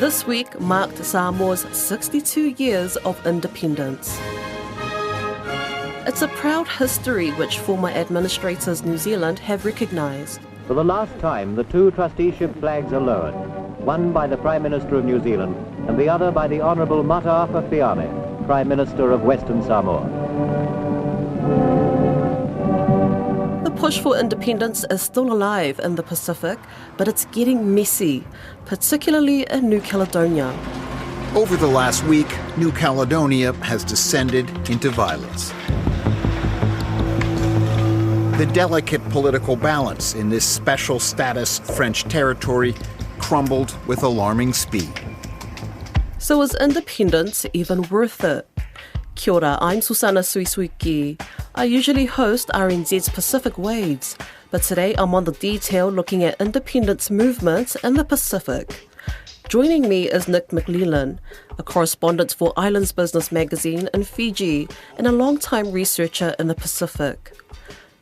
This week marked Samoa's 62 years of independence. It's a proud history which former administrators New Zealand have recognised. For the last time, the two trusteeship flags are lowered, one by the Prime Minister of New Zealand and the other by the Honourable Mataafa Feame, Prime Minister of Western Samoa. The push for independence is still alive in the Pacific, but it's getting messy, particularly in New Caledonia. Over the last week, New Caledonia has descended into violence. The delicate political balance in this special status French territory crumbled with alarming speed. So is independence even worth it? Kia ora, I'm Susana Suisuiki. I usually host RNZ's Pacific Waves, but today I'm on the detail looking at independence movements in the Pacific. Joining me is Nick McLellan, a correspondent for Islands Business magazine in Fiji and a long-time researcher in the Pacific.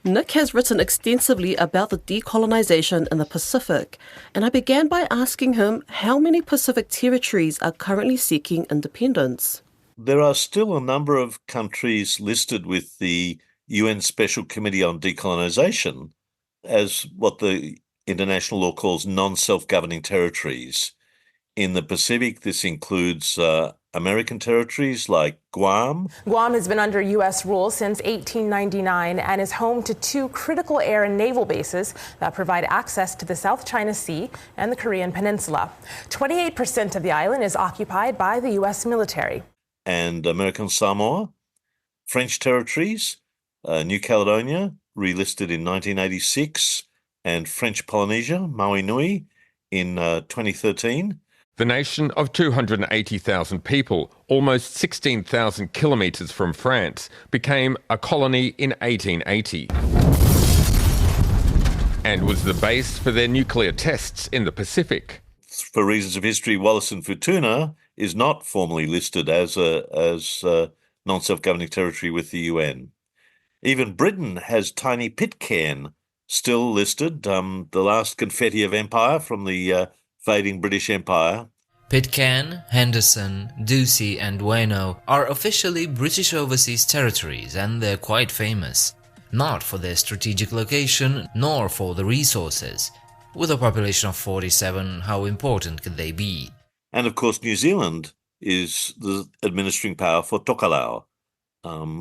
Nick has written extensively about the decolonisation in the Pacific, and I began by asking him how many Pacific territories are currently seeking independence. There are still a number of countries listed with the UN Special Committee on Decolonisation as what the international law calls non-self-governing territories. In the Pacific, this includes American territories like Guam. Guam has been under U.S. rule since 1899 and is home to two critical air and naval bases that provide access to the South China Sea and the Korean Peninsula. 28% of the island is occupied by the U.S. military. And American Samoa, French territories, New Caledonia, relisted in 1986, and French Polynesia, Maui Nui, in 2013. The nation of 280,000 people, almost 16,000 kilometres from France, became a colony in 1880 and was the base for their nuclear tests in the Pacific. For reasons of history, Wallis and Futuna is not formally listed as a non-self-governing territory with the UN. Even Britain has tiny Pitcairn still listed, the last confetti of empire from the fading British Empire. Pitcairn, Henderson, Ducie and Wano are officially British overseas territories, and they're quite famous. Not for their strategic location, nor for the resources. With a population of 47, how important could they be? And of course, New Zealand is the administering power for Tokelau,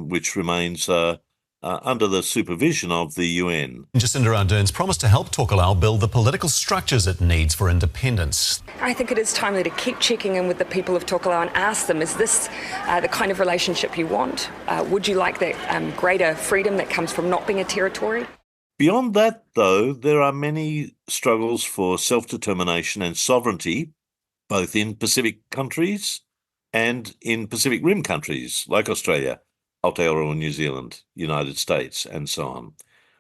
which remains under the supervision of the UN. Jacinda Ardern's promised to help Tokelau build the political structures it needs for independence. I think it is timely to keep checking in with the people of Tokelau and ask them, is this the kind of relationship you want? Would you like that greater freedom that comes from not being a territory? Beyond that, though, there are many struggles for self-determination and sovereignty, both in Pacific countries and in Pacific Rim countries like Australia, Aotearoa, New Zealand, United States, and so on.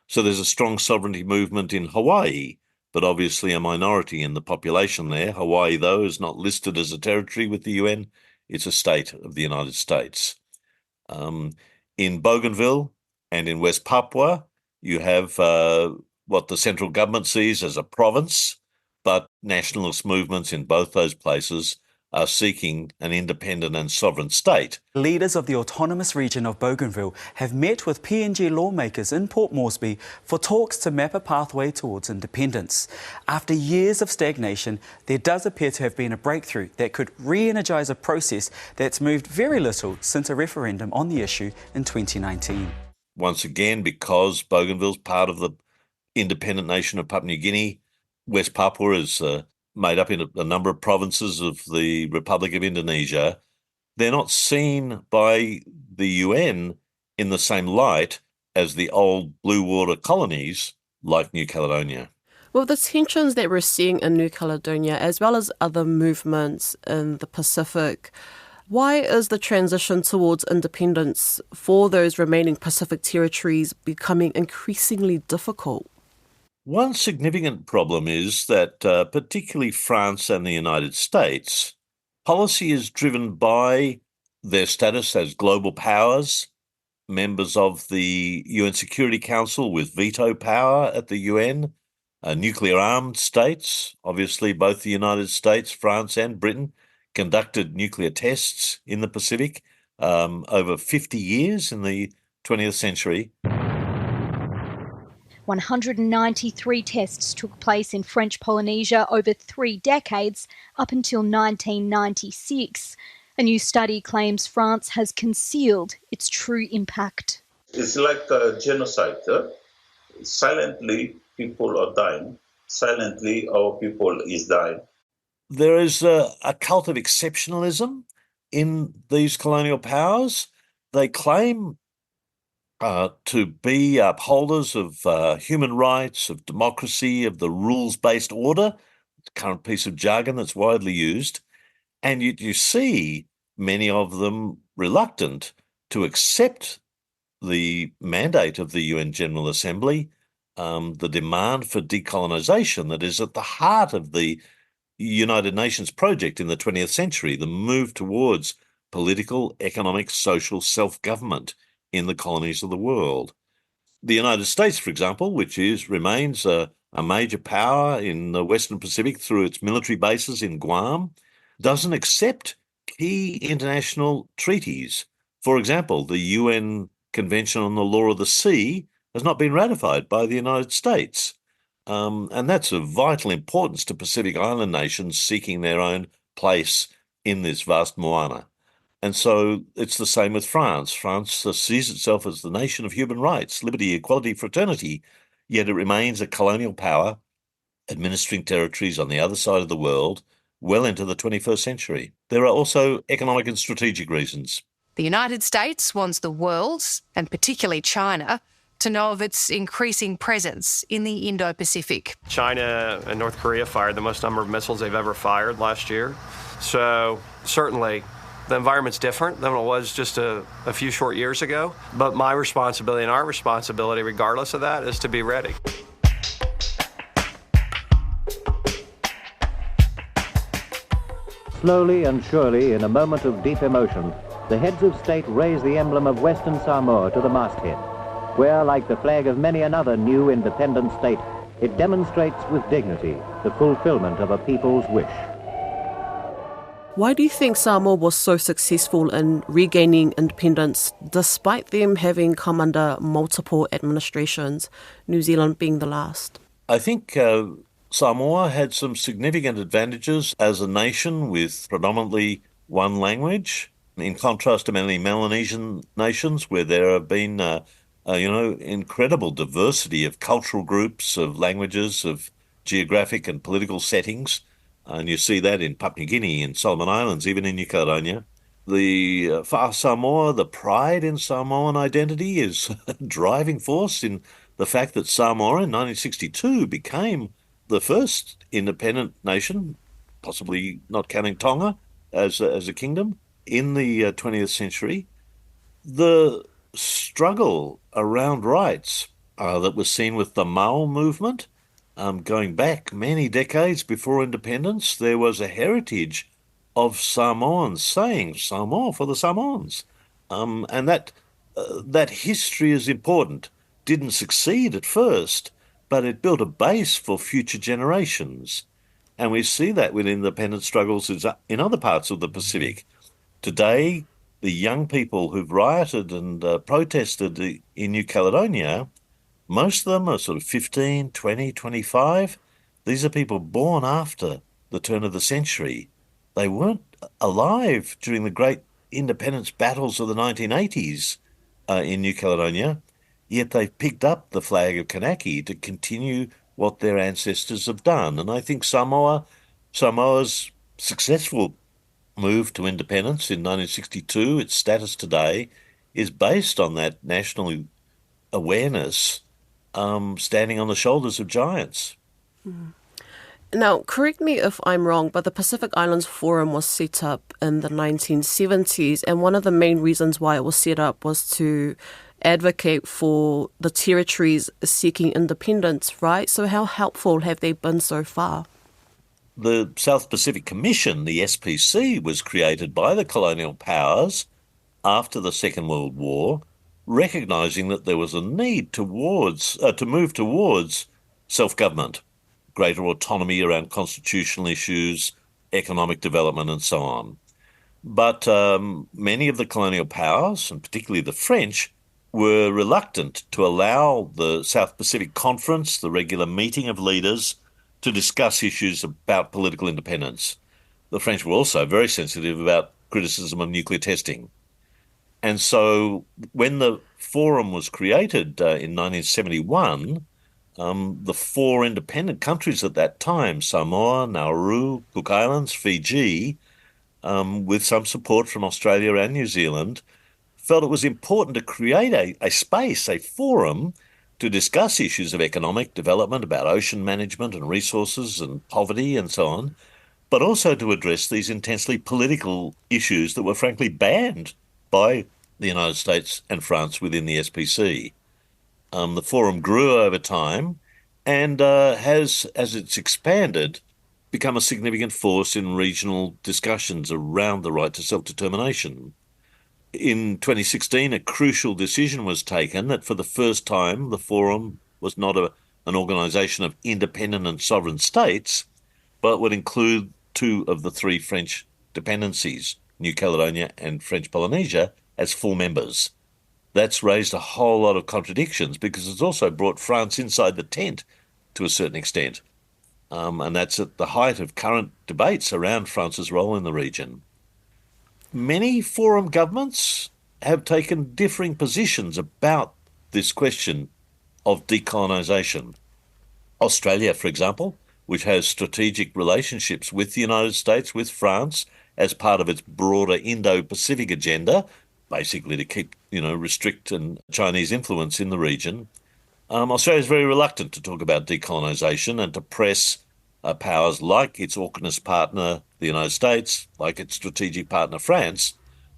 So there's a strong sovereignty movement in Hawaii, but obviously a minority in the population there. Hawaii, though, is not listed as a territory with the UN. It's a state of the United States. In Bougainville and in West Papua, you have what the central government sees as a province, but nationalist movements in both those places are seeking an independent and sovereign state. Leaders of the autonomous region of Bougainville have met with PNG lawmakers in Port Moresby for talks to map a pathway towards independence. After years of stagnation, there does appear to have been a breakthrough that could re-energise a process that's moved very little since a referendum on the issue in 2019. Once again, because Bougainville's part of the independent nation of Papua New Guinea, West Papua is made up in a number of provinces of the Republic of Indonesia. They're not seen by the UN in the same light as the old blue water colonies like New Caledonia. Well, the tensions that we're seeing in New Caledonia, as well as other movements in the Pacific, why is the transition towards independence for those remaining Pacific territories becoming increasingly difficult? One significant problem is that particularly France and the United States, policy is driven by their status as global powers, members of the UN Security Council with veto power at the UN, nuclear-armed states. Obviously, both the United States, France and Britain conducted nuclear tests in the Pacific over 50 years in the 20th century. 193 tests took place in French Polynesia over 3 decades, up until 1996. A new study claims France has concealed its true impact. It's like a genocide. Silently, people are dying. Silently, our people is dying. There is a cult of exceptionalism in these colonial powers. They claim to be upholders of human rights, of democracy, of the rules-based order, the current piece of jargon that's widely used. And you see many of them reluctant to accept the mandate of the UN General Assembly, the demand for decolonisation that is at the heart of the United Nations project in the 20th century, the move towards political, economic, social self-government in the colonies of the world. The United States, for example, which remains a major power in the Western Pacific through its military bases in Guam, doesn't accept key international treaties. For example, the UN Convention on the Law of the Sea has not been ratified by the United States. And that's of vital importance to Pacific Island nations seeking their own place in this vast moana. And so it's the same with France. France sees itself as the nation of human rights, liberty, equality, fraternity, yet it remains a colonial power administering territories on the other side of the world well into the 21st century. There are also economic and strategic reasons. The United States wants the world, and particularly China, to know of its increasing presence in the Indo-Pacific. China and North Korea fired the most number of missiles they've ever fired last year. So certainly the environment's different than it was just a few short years ago. But my responsibility and our responsibility, regardless of that, is to be ready. Slowly and surely, in a moment of deep emotion, the heads of state raise the emblem of Western Samoa to the masthead, where, like the flag of many another new independent state, it demonstrates with dignity the fulfillment of a people's wish. Why do you think Samoa was so successful in regaining independence despite them having come under multiple administrations, New Zealand being the last? I think Samoa had some significant advantages as a nation with predominantly one language, in contrast to many Melanesian nations where there have been incredible diversity of cultural groups, of languages, of geographic and political settings. And you see that in Papua New Guinea, in Solomon Islands, even in New Caledonia. For Samoa, the pride in Samoan identity is a driving force in the fact that Samoa in 1962 became the first independent nation, possibly not counting Tonga as a kingdom, in the 20th century. The struggle around rights that was seen with the Mau movement, going back many decades before independence, there was a heritage of Samoans saying Samoa for the Samoans. And that history is important. Didn't succeed at first, but it built a base for future generations. And we see that with independence struggles in other parts of the Pacific. Today, the young people who've rioted and protested in New Caledonia, most of them are sort of 15, 20, 25. These are people born after the turn of the century. They weren't alive during the great independence battles of the 1980s in New Caledonia, yet they've picked up the flag of Kanaki to continue what their ancestors have done. And I think Samoa's successful move to independence in 1962, its status today, is based on that national awareness, standing on the shoulders of giants. Now, correct me if I'm wrong, but the Pacific Islands Forum was set up in the 1970s, and one of the main reasons why it was set up was to advocate for the territories seeking independence, right? So how helpful have they been so far? The South Pacific Commission, the SPC, was created by the colonial powers after the Second World War, recognising that there was a need to move towards self-government greater autonomy around constitutional issues, economic development, and so on. But many of the colonial powers, and particularly the French, were reluctant to allow the South Pacific Conference, the regular meeting of leaders, to discuss issues about political independence. The French were also very sensitive about criticism of nuclear testing. And so when the forum was created in 1971, the four independent countries at that time, Samoa, Nauru, Cook Islands, Fiji, with some support from Australia and New Zealand, felt it was important to create a space, a forum, to discuss issues of economic development, about ocean management and resources and poverty and so on, but also to address these intensely political issues that were frankly banned by the United States and France within the SPC. The forum grew over time and has, as it's expanded, become a significant force in regional discussions around the right to self-determination. In 2016, a crucial decision was taken that for the first time, the forum was not an organisation of independent and sovereign states, but would include two of the three French dependencies, New Caledonia and French Polynesia, as full members. That's raised a whole lot of contradictions because it's also brought France inside the tent to a certain extent. And that's at the height of current debates around France's role in the region. Many forum governments have taken differing positions about this question of decolonisation. Australia, for example, which has strategic relationships with the United States, with France, as part of its broader Indo-Pacific agenda, basically to keep, restrict Chinese influence in the region. Australia is very reluctant to talk about decolonisation and to press powers like its AUKUS partner, the United States, like its strategic partner, France,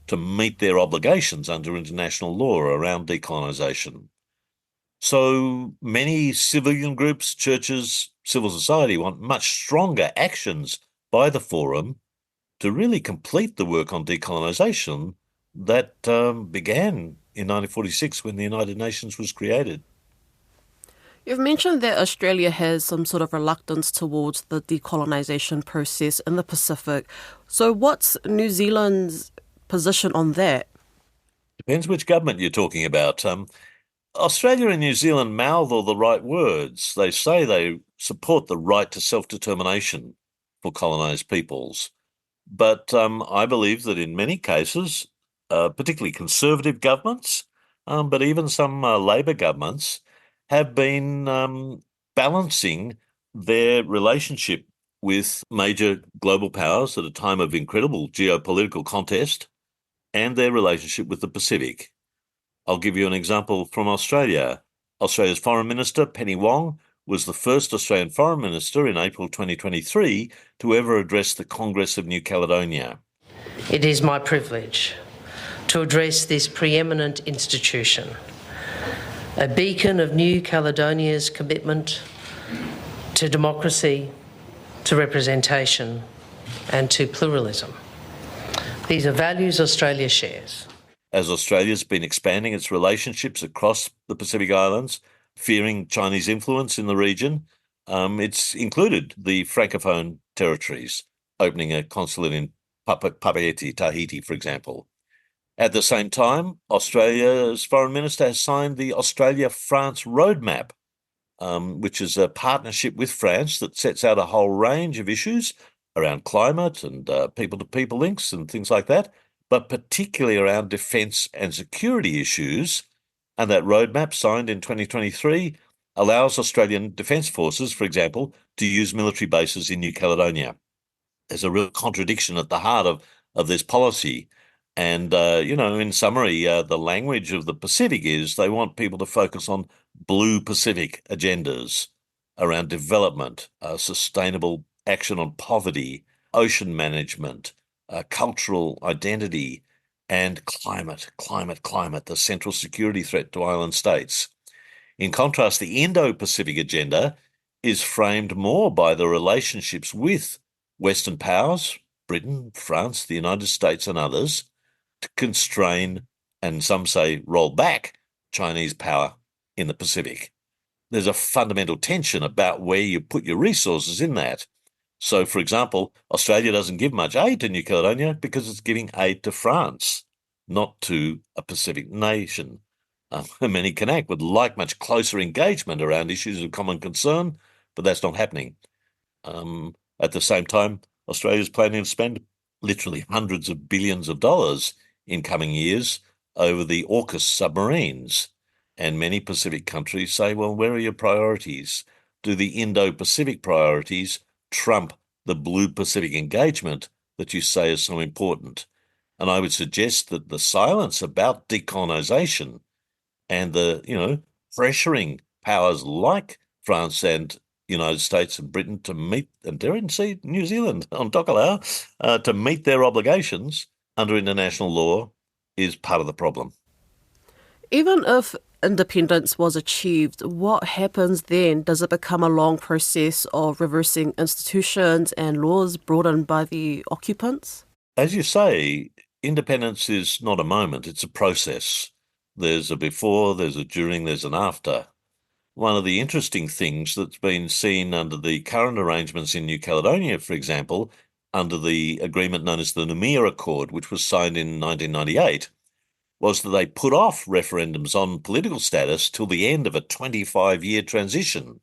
to meet their obligations under international law around decolonisation. So many civilian groups, churches, civil society want much stronger actions by the forum to really complete the work on decolonisation that began in 1946 when the United Nations was created. You've mentioned that Australia has some sort of reluctance towards the decolonisation process in the Pacific. So what's New Zealand's position on that? Depends which government you're talking about. Australia and New Zealand mouth all the right words. They say they support the right to self-determination for colonised peoples. But I believe that in many cases, particularly conservative governments, but even some Labor governments, have been balancing their relationship with major global powers at a time of incredible geopolitical contest and their relationship with the Pacific. I'll give you an example from Australia. Australia's Foreign Minister, Penny Wong, was the first Australian Foreign Minister in April 2023 to ever address the Congress of New Caledonia. It is my privilege to address this preeminent institution, a beacon of New Caledonia's commitment to democracy, to representation, and to pluralism. These are values Australia shares. As Australia's been expanding its relationships across the Pacific Islands, fearing Chinese influence in the region, it's included the Francophone territories, opening a consulate in Papeete, Tahiti, for example. At the same time, Australia's Foreign Minister has signed the Australia-France Roadmap, which is a partnership with France that sets out a whole range of issues around climate and people-to-people links and things like that, but particularly around defence and security issues. And that roadmap, signed in 2023, allows Australian Defence Forces, for example, to use military bases in New Caledonia. There's a real contradiction at the heart of this policy. And, in summary, the language of the Pacific is they want people to focus on blue Pacific agendas around development, sustainable action on poverty, ocean management, cultural identity, and climate, the central security threat to island states. In contrast, the Indo-Pacific agenda is framed more by the relationships with Western powers, Britain, France, the United States, and others, to constrain, and some say roll back, Chinese power in the Pacific. there's a fundamental tension about where you put your resources in that. So, for example, Australia doesn't give much aid to New Caledonia because it's giving aid to France, not to a Pacific nation. Many Kanak would like much closer engagement around issues of common concern, but that's not happening. At the same time, Australia's planning to spend literally hundreds of billions of dollars in coming years over the AUKUS submarines. And many Pacific countries say, well, where are your priorities? Do the Indo-Pacific priorities trump the blue Pacific engagement that you say is so important? And I would suggest that the silence about decolonisation and the, pressuring powers like France and United States and Britain to meet, and dare I say New Zealand on Tokelau, to meet their obligations under international law is part of the problem. Even if independence was achieved, what happens then? Does it become a long process of reversing institutions and laws brought in by the occupants? As you say, independence is not a moment, it's a process. There's a before, there's a during, there's an after. One of the interesting things that's been seen under the current arrangements in New Caledonia, for example, under the agreement known as the Noumea Accord, which was signed in 1998, was that they put off referendums on political status till the end of a 25-year transition.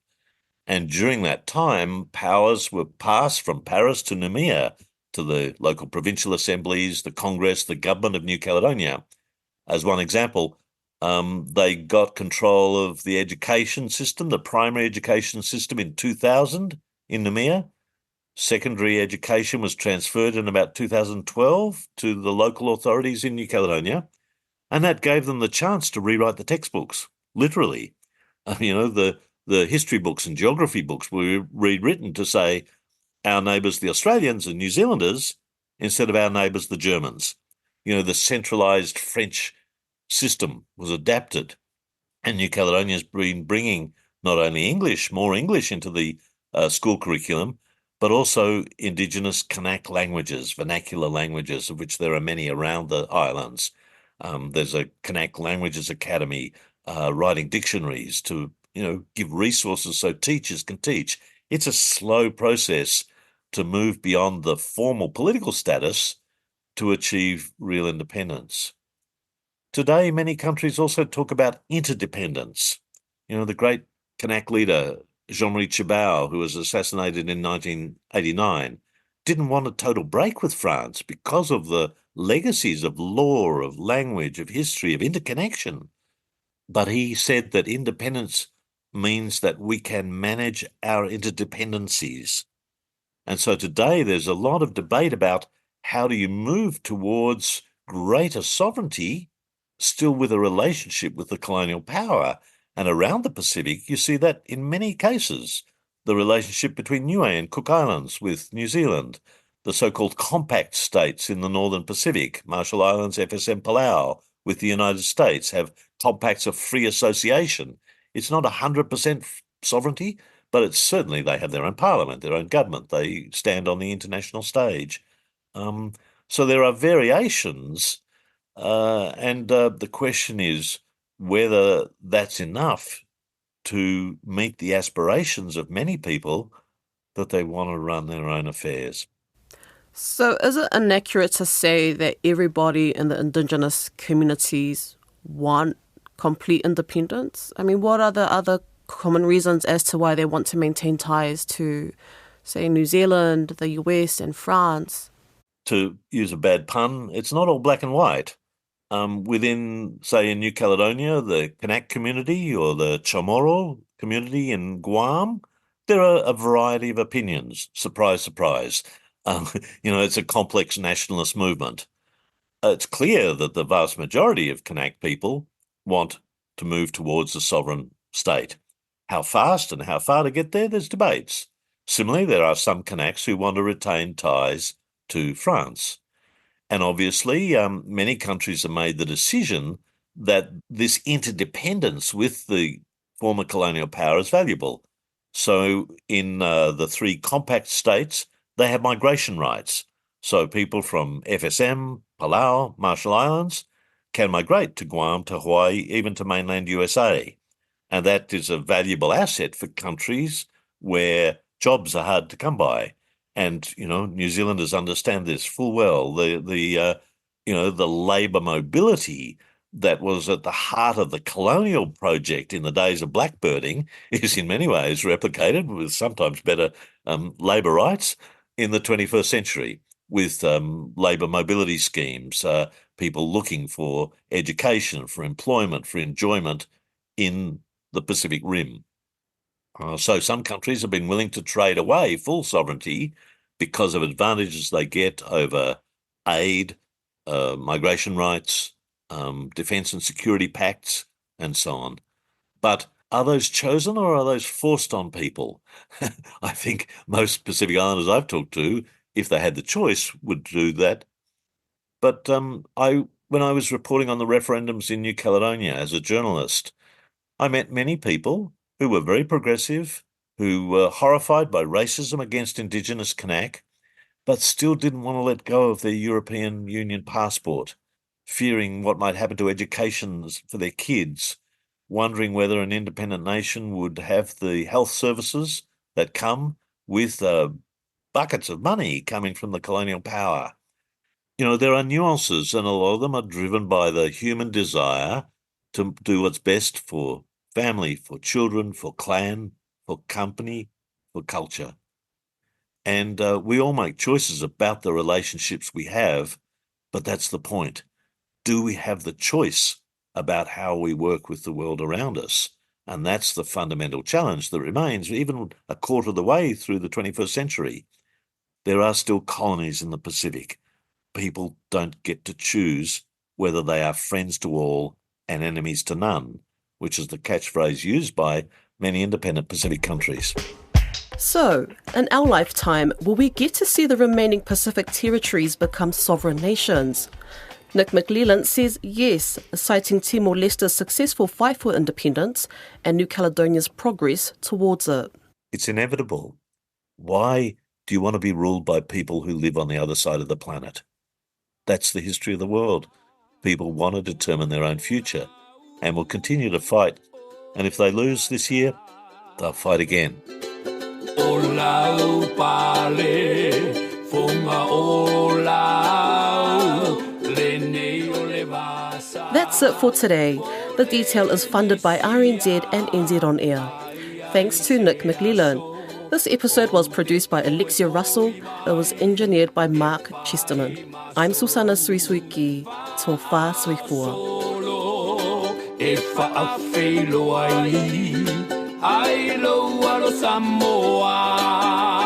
And during that time, powers were passed from Paris to Noumea, to the local provincial assemblies, the Congress, the government of New Caledonia. As one example, they got control of the education system, the primary education system in 2000 in Noumea. Secondary education was transferred in about 2012 to the local authorities in New Caledonia, and that gave them the chance to rewrite the textbooks, literally. The history books and geography books were rewritten to say our neighbours, the Australians and New Zealanders, instead of our neighbours, the Germans. The centralised French system was adapted, and New Caledonia has been bringing not only more English into the school curriculum, but also Indigenous Kanak languages, vernacular languages, of which there are many around the islands. There's a Kanak Languages Academy writing dictionaries to, give resources so teachers can teach. It's a slow process to move beyond the formal political status to achieve real independence. Today, many countries also talk about interdependence. The great Kanak leader, Jean-Marie Tjibaou, who was assassinated in 1989, didn't want a total break with France because of the legacies of law, of language, of history, of interconnection. But he said that independence means that we can manage our interdependencies. And so today there's a lot of debate about how do you move towards greater sovereignty, still with a relationship with the colonial power. And around the Pacific, you see that in many cases, the relationship between Niue and Cook Islands with New Zealand, the so-called compact states in the Northern Pacific, Marshall Islands, FSM Palau, with the United States, have compacts of free association. It's not 100% sovereignty, but it's certainly they have their own parliament, their own government. They stand on the international stage. So there are variations, and the question is whether that's enough to meet the aspirations of many people that they want to run their own affairs. So is it inaccurate to say that everybody in the Indigenous communities want complete independence? I mean, what are the other common reasons as to why they want to maintain ties to, say, New Zealand, the US and France? To use a bad pun, it's not all black and white. Within, say, in New Caledonia, the Kanak community or the Chamorro community in Guam, there are a variety of opinions. Surprise, surprise. It's a complex nationalist movement. It's clear that the vast majority of Kanak people want to move towards a sovereign state. How fast and how far to get there, there's debates. Similarly, there are some Kanaks who want to retain ties to France. And obviously, many countries have made the decision that this interdependence with the former colonial power is valuable. So in the three compact states, they have migration rights. So people from FSM, Palau, Marshall Islands can migrate to Guam, to Hawaii, even to mainland USA. And that is a valuable asset for countries where jobs are hard to come by. And, New Zealanders understand this full well. The labour mobility that was at the heart of the colonial project in the days of blackbirding is in many ways replicated with sometimes better labour rights in the 21st century with labour mobility schemes, people looking for education, for employment, for enjoyment in the Pacific Rim. So some countries have been willing to trade away full sovereignty because of advantages they get over aid, migration rights, defence and security pacts, and so on. But are those chosen or are those forced on people? I think most Pacific Islanders I've talked to, if they had the choice, would do that. But when I was reporting on the referendums in New Caledonia as a journalist, I met many people who were very progressive, who were horrified by racism against Indigenous Kanak, but still didn't want to let go of their European Union passport, fearing what might happen to education for their kids, wondering whether an independent nation would have the health services that come with buckets of money coming from the colonial power. There are nuances, and a lot of them are driven by the human desire to do what's best for family, for children, for clan, for company, for culture. And we all make choices about the relationships we have, but that's the point. Do we have the choice about how we work with the world around us? And that's the fundamental challenge that remains, even a quarter of the way through the 21st century. There are still colonies in the Pacific. People don't get to choose whether they are friends to all and enemies to none, which is the catchphrase used by many independent Pacific countries. So, in our lifetime, will we get to see the remaining Pacific territories become sovereign nations? Nick McLellan says yes, citing Timor-Leste's successful fight for independence and New Caledonia's progress towards it. It's inevitable. Why do you want to be ruled by people who live on the other side of the planet? That's the history of the world. People want to determine their own future and will continue to fight. And if they lose this year, they'll fight again. That's it for today. The Detail is funded by RNZ and NZ On Air. Thanks to Nick McLellan. This episode was produced by Alexia Russell. It was engineered by Mark Chesterman. I'm Susana Suisuiki. Tō whā suifua. E whaawhelo ai, ai lo alo Samoa.